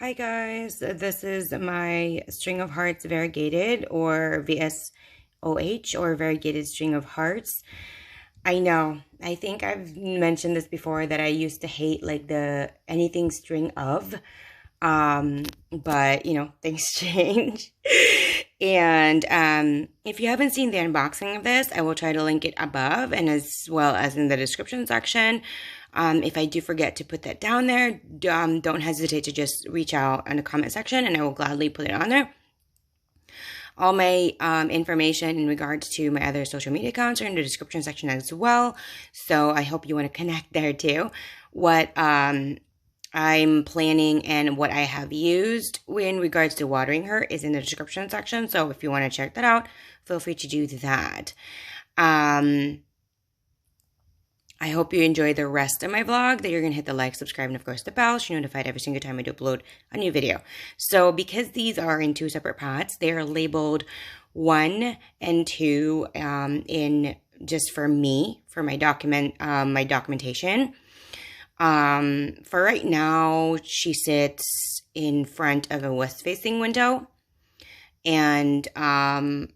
Hi guys, this is my string of hearts variegated or VSOH or variegated string of hearts. I know, I think I've mentioned this before that I used to hate like the anything string of, but you know, things change. And if you haven't seen the unboxing of this, I will try to link it above and as well as in the description section. If I do forget to put that down there, don't hesitate to just reach out in the comment section and I will gladly put it on there. All my information in regards to my other social media accounts are in the description section as well. So I hope you want to connect there too. What I'm planning and what I have used in regards to watering her is in the description section. So if you want to check that out, feel free to do that. I hope you enjoy the rest of my vlog, that you're going to hit the like, subscribe, and of course the bell so you're notified every single time I do upload a new video. So because these are in two separate pots, they are labeled 1 and 2 in just for me, for my documentation. For right now, she sits in front of a west-facing window, and I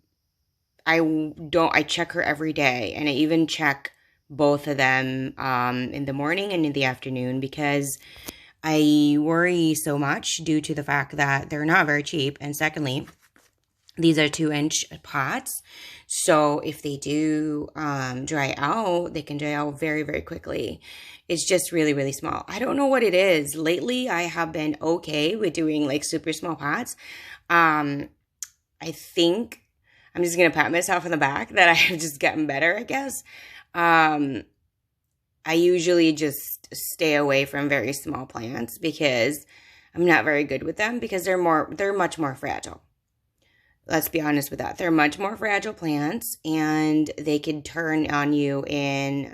check her every day, and I even check both of them in the morning and in the afternoon because I worry so much due to the fact that they're not very cheap, and secondly, these are 2-inch pots, so if they do dry out, they can dry out very, very quickly. It's just really, really small. I don't know what it is. Lately, I have been okay with doing like super small pots. I think I'm just going to pat myself on the back that I have just gotten better, I guess. I usually just stay away from very small plants because I'm not very good with them because they're much more fragile. Let's be honest with that. They're much more fragile plants and they can turn on you in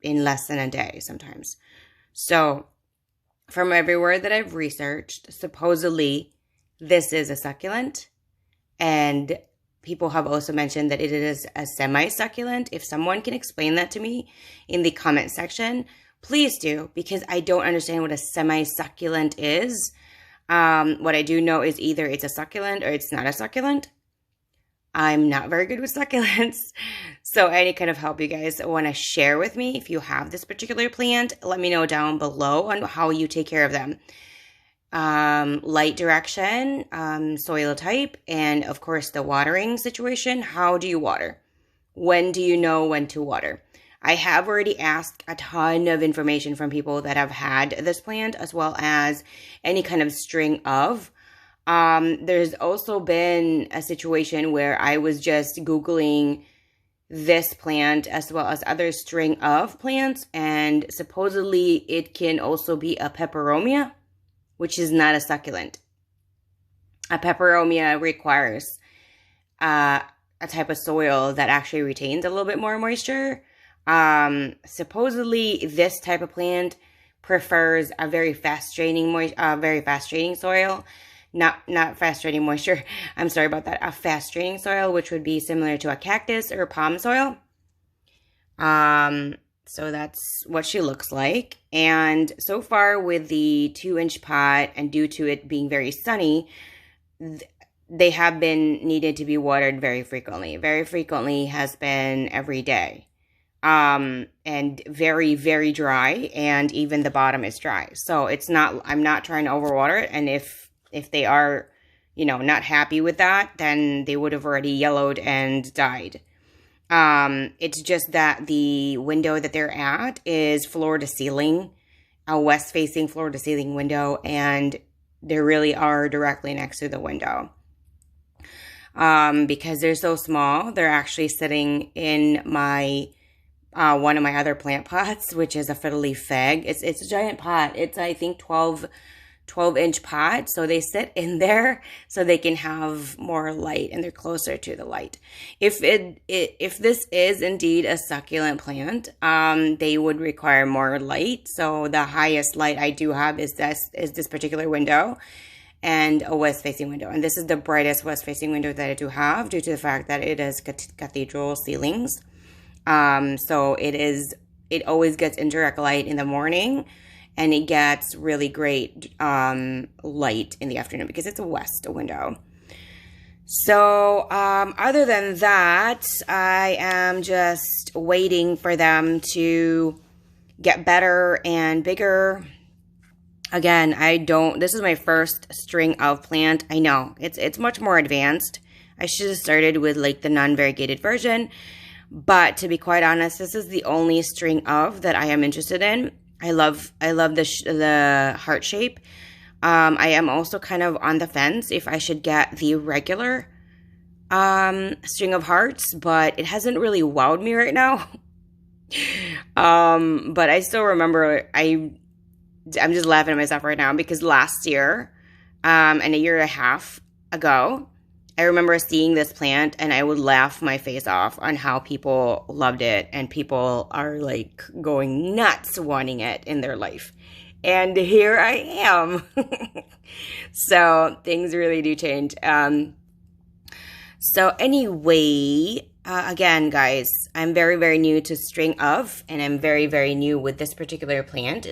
less than a day sometimes. So from everywhere that I've researched, supposedly this is a succulent, and people have also mentioned that it is a semi-succulent. If someone can explain that to me in the comment section, please do, because I don't understand what a semi-succulent is. What I do know is either it's a succulent or it's not a succulent. I'm not very good with succulents. So any kind of help you guys want to share with me, if you have this particular plant, let me know down below on how you take care of them. Light direction, soil type, and of course the watering situation. How do you water? When do you know when to water? I have already asked a ton of information from people that have had this plant, as well as any kind of string of. There's also been a situation where I was just Googling this plant as well as other string of plants, and supposedly it can also be a peperomia, which is not a succulent. A peperomia requires a type of soil that actually retains a little bit more moisture. Supposedly this type of plant prefers a very fast draining soil. Not fast draining moisture. I'm sorry about that. A fast draining soil, which would be similar to a cactus or palm soil. So that's what she looks like. And so far with the 2-inch pot, and due to it being very sunny, they have been needed to be watered very frequently. Very frequently has been every day. And very, very dry, and even the bottom is dry. So it's not, I'm not trying to overwater it, and if they are, you know, not happy with that, then they would have already yellowed and died. It's just that the window that they're at is floor to ceiling, a west-facing floor to ceiling window, and they really are directly next to the window. Because they're so small, they're actually sitting in my one of my other plant pots, which is a fiddle leaf fig. It's a giant pot. It's, I think, 12-inch pot, so they sit in there so they can have more light and they're closer to the light. If this is indeed a succulent plant, they would require more light. So the highest light I do have is this particular window and a west-facing window, and this is the brightest west-facing window that I do have due to the fact that it is cathedral ceilings. So it always gets indirect light in the morning. and it gets really great light in the afternoon because it's a west window. So other than that, I am just waiting for them to get better and bigger. Again, this is my first string of plant. I know, it's much more advanced. I should have started with like the non-variegated version. But to be quite honest, this is the only string of that I am interested in. I love the heart shape. I am also kind of on the fence if I should get the regular string of hearts, but it hasn't really wowed me right now. But I still remember, I'm just laughing at myself right now because last year, and a year and a half ago, I remember seeing this plant and I would laugh my face off on how people loved it and people are like going nuts wanting it in their life. And here I am. So things really do change. So anyway, again, guys, I'm very, very new to string of, and I'm very, very new with this particular plant.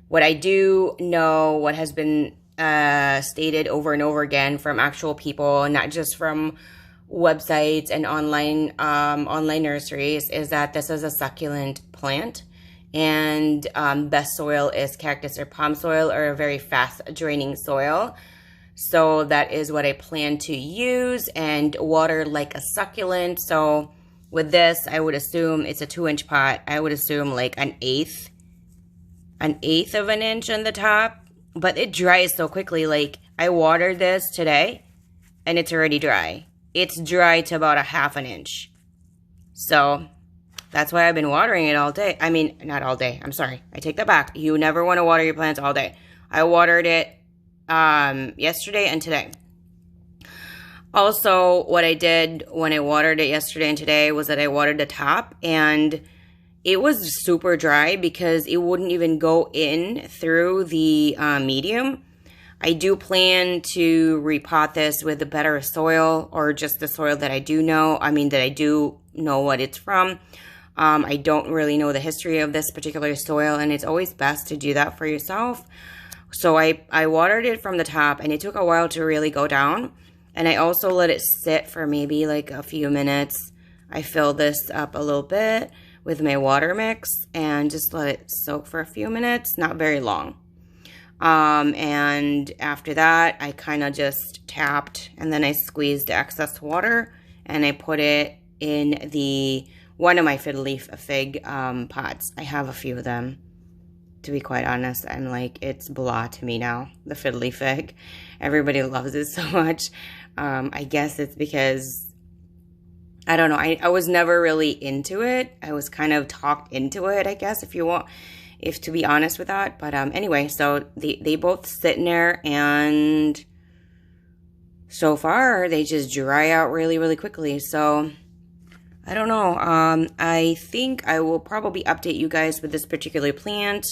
What I do know, what has been stated over and over again from actual people, not just from websites and online nurseries, is that this is a succulent plant, and best soil is cactus or palm soil or a very fast draining soil. So that is what I plan to use and water like a succulent. So with this, I would assume it's a 2-inch pot. I would assume like an eighth of an inch on the top. But it dries so quickly. Like, I watered this today, and it's already dry. It's dry to about a 1/2 inch. So, that's why I've been watering it all day. I mean, not all day. I'm sorry. I take that back. You never want to water your plants all day. I watered it yesterday and today. Also, what I did when I watered it yesterday and today was that I watered the top, and it was super dry because it wouldn't even go in through the medium. I do plan to repot this with a better soil, or just the soil that I do know. I mean, that I do know what it's from. I don't really know the history of this particular soil, and it's always best to do that for yourself. So I watered it from the top, and it took a while to really go down. And I also let it sit for maybe like a few minutes. I filled this up a little bit with my water mix and just let it soak for a few minutes, not very long. And after that, I kind of just tapped, and then I squeezed excess water, and I put it in one of my fiddle leaf fig pots. I have a few of them. To be quite honest, I'm like, it's blah to me now, the fiddle leaf fig. Everybody loves it so much. I guess it's because, I don't know, I was never really into it. I was kind of talked into it, I guess, if to be honest with that. But anyway, so they both sit in there, and so far they just dry out really, really quickly. So I don't know. I think I will probably update you guys with this particular plant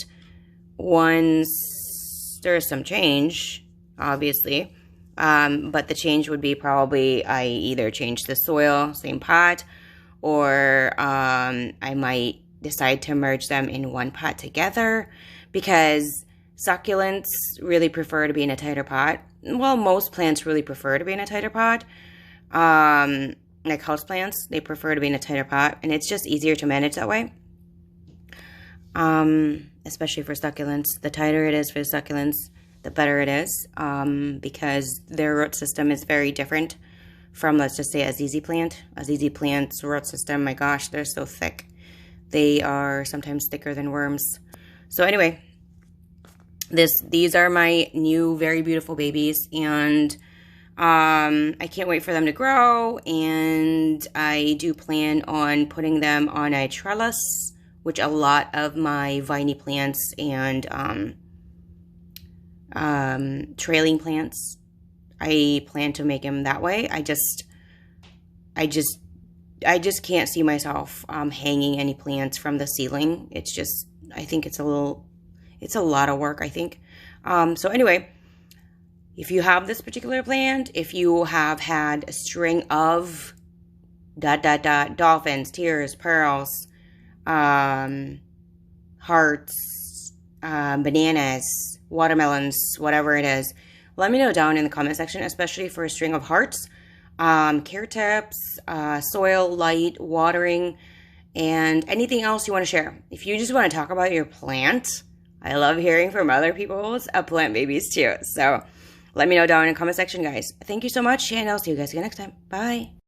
once there's some change, obviously. But the change would be probably I either change the soil, same pot, or I might decide to merge them in one pot together, because succulents really prefer to be in a tighter pot. Well, most plants really prefer to be in a tighter pot. Like houseplants, they prefer to be in a tighter pot, and it's just easier to manage that way. Especially for succulents. The tighter it is for succulents, the better it is, because their root system is very different from, let's just say, a ZZ plant. A ZZ plant's root system, my gosh, they're so thick. They are sometimes thicker than worms. So anyway, these are my new very beautiful babies, and I can't wait for them to grow, and I do plan on putting them on a trellis, which a lot of my viney plants and trailing plants, I plan to make them that way. I just can't see myself hanging any plants from the ceiling. It's just, I think it's a lot of work, I think. So anyway, if you have this particular plant, if you have had a string of ... dolphins, tears, pearls, hearts, bananas, watermelons, whatever it is, let me know down in the comment section, especially for a string of hearts, care tips, soil, light, watering, and anything else you want to share. If you just want to talk about your plant, I love hearing from other people's plant babies too. So let me know down in the comment section, guys. Thank you so much, and I'll see you guys again next time. Bye.